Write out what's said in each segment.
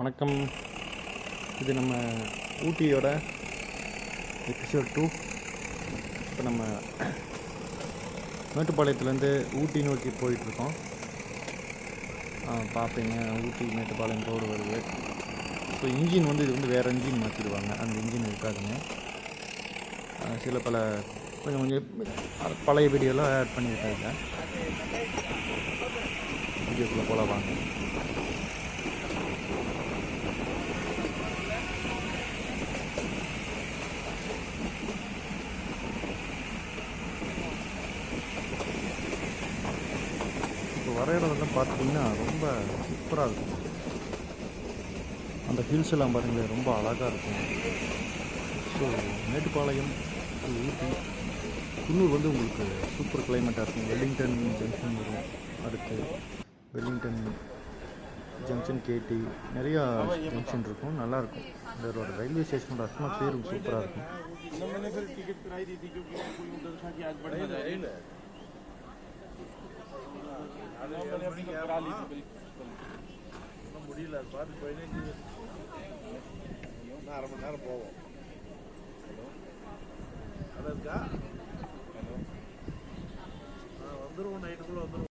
வணக்கம். இது நம்ம ஊட்டியோட எபிசோட் 2. இப்போ நம்ம மேட்டுப்பாளையத்துலேருந்து ஊட்டி நோக்கி போயிட்டுருக்கோம். பார்ப்பீங்க, ஊட்டி மேட்டுப்பாளையம் ரோடு வருது. ஸோ இன்ஜின் இது வேறு இன்ஜின் மாற்றிடுவாங்க, அந்த இன்ஜின் இருக்காதுங்க. சில பல கொஞ்சம் பழைய வீடியோலாம் ஆட் பண்ணியிருக்காங்க. வீடியோக்குள்ளே போல வாங்க. வர இடம்லாம் பார்த்திங்கன்னா ரொம்ப சூப்பராக இருக்கும். அந்த ஹில்ஸ் எல்லாம் பாருங்களேன், ரொம்ப அழகாக இருக்கும். ஸோ மேட்டுப்பாளையம் ஊட்டி குன்னூர் உங்களுக்கு சூப்பர் கிளைமேட்டாக இருக்கும். வெல்லிங்டன் ஜங்ஷன் வரும், அடுத்து வெல்லிங்டன் ஜங்ஷன் கேடி, நிறையா ஜங்ஷன் இருக்கும், நல்லாயிருக்கும். இதோட ரயில்வே ஸ்டேஷனோட அட்மாஸ்பியரும் சூப்பராக இருக்கும். முடியல பார்த்து 15 அரை மணி நேரம் போவோம். ஹலோ இருக்கா? வந்துடுவோம், நைட்டுக்குள்ளே வந்துடுவோம்.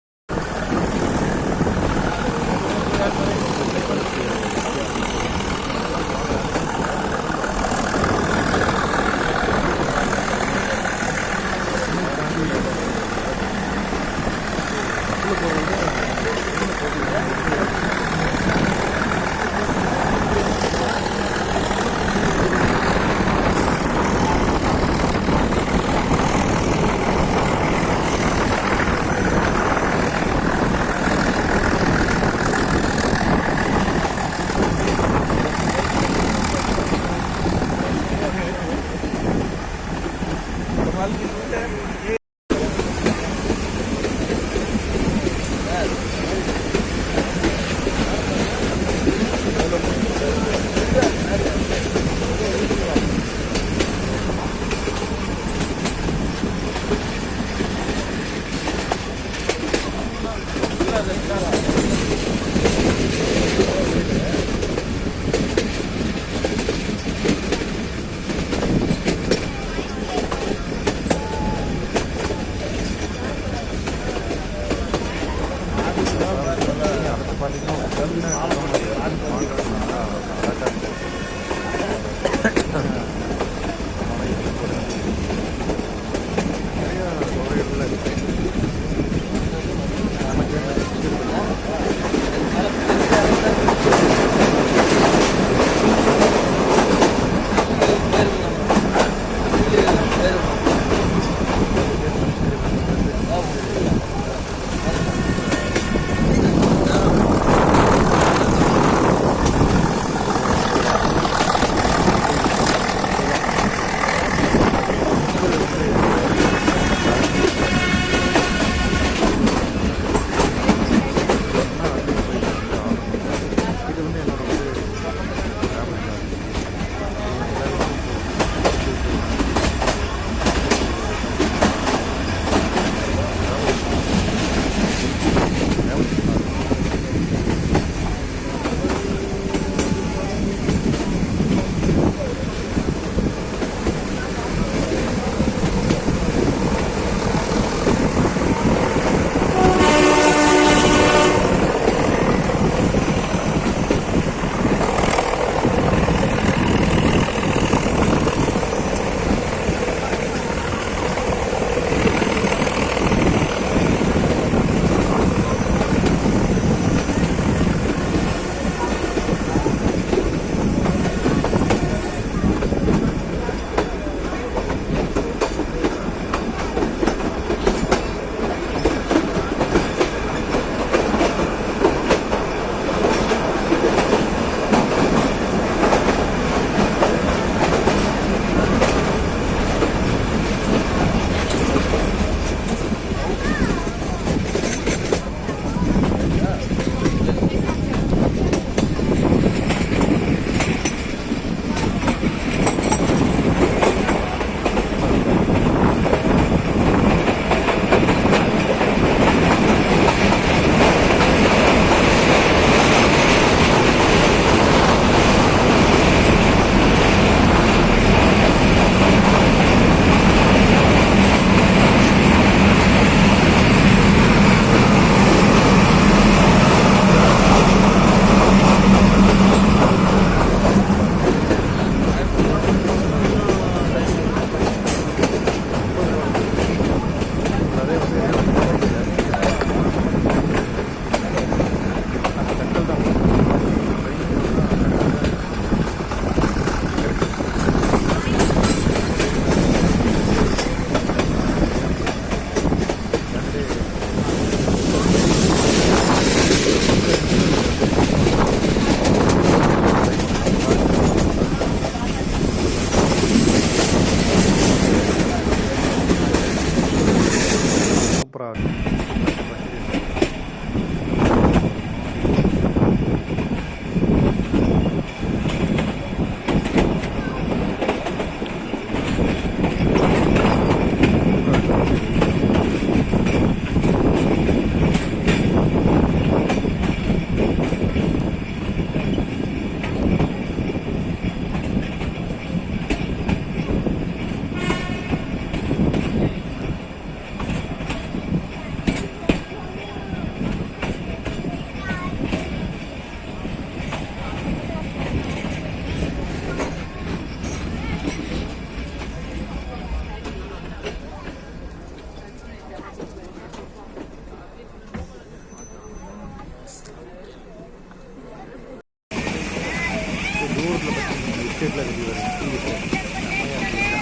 ரோட்டில் பார்த்தீங்கன்னா எஸ்டேட்டில் கட்டி வரும் டீ எஸ்டேட் செம்மையாக இருக்குங்களா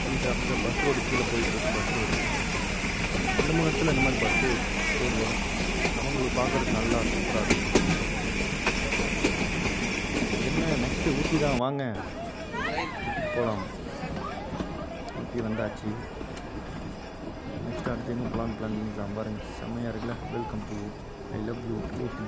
டீ சாப்பிட்டு பஸ் ரோடு கீழே போயிட்டு இருக்கு பஸ் ரோடு ரெண்டு மூணு இடத்துல இந்த மாதிரி பஸ்ஸு போடுவோம் அவங்களுக்கு பார்க்குறதுக்கு நல்லா சூப்பராக இருக்கும் என்ன நெக்ஸ்ட்டு ஊட்டி தான் வாங்க போகலாம் ஊட்டி வந்தாச்சு நெக்ஸ்ட் அடுத்து என்ன பிளான் பண்ணிக்கலாம் பாருங்க செம்மையாக இருக்குல்ல welcome to I love you Ooty